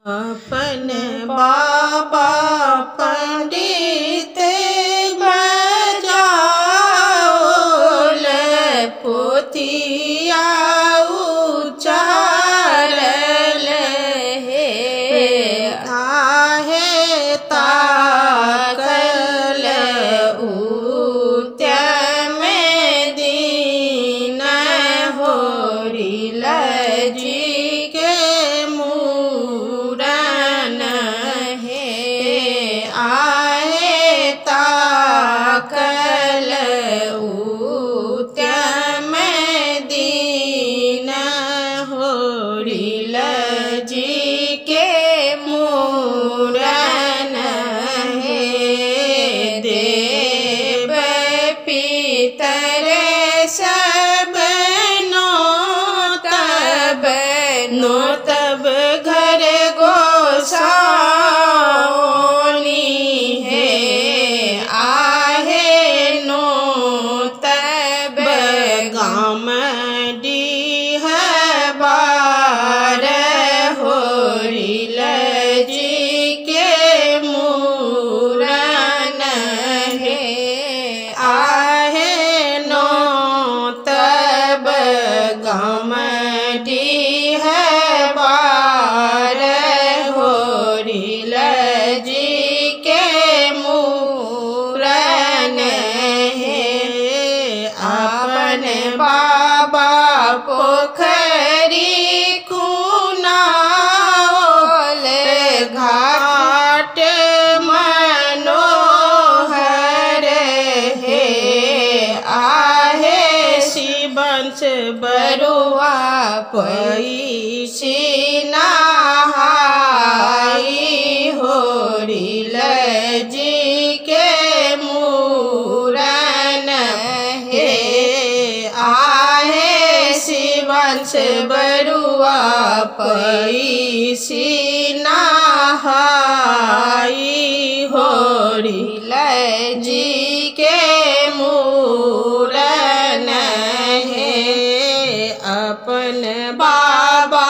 अपन बाबा पंडित बजाओल पोथिया उचारल हे आहे ताकल उद्यम दीन होरिल जी के मूरन हे आए ताकल उद्यम दीन होरिल जी के मूरन हे देव पितर सब नो तब घर गोसाओनी है आहे नो तब गाम डीह बार होरिल जी के मूरन है आहे नो तब गाम डीह बार होरिल जी के मूरन है अपन बाबा पोखरी कुनाओल घाट मनोहर है आहे शिवंश बरुआ पैसी नहाई होरिल जी के मूरन हे आहे शिवंश बरुआ पैसी नहाई होरिल जी के मूरन है अपन बाबा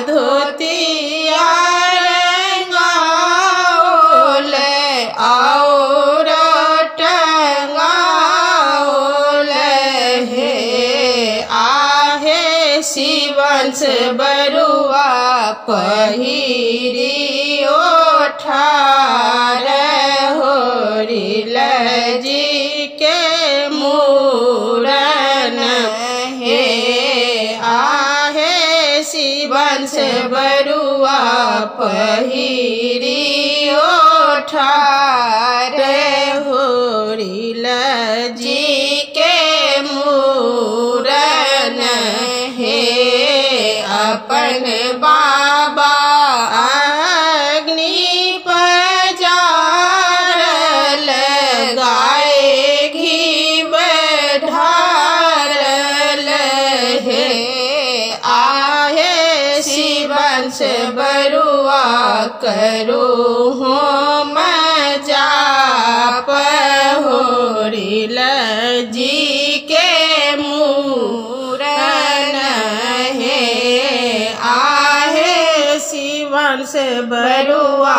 धोतिया रंगाओल और टंगाओल हे आहे शिवंश बरुआ पहिरी ओठार होरिल जी के मूरन हे आहे शिवंश बरुआ पहिरी ओठार होरिल जी के मूरन हे अपन बाबा अग्नि पजारल गाय घी बढ़ारल हे आहे शिवंश बरुआ करो होम जाप होरिल जी के मूरन हे आहे शिवंश बरुआ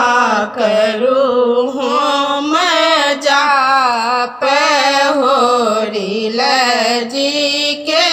करो होम जाप होरिल जी के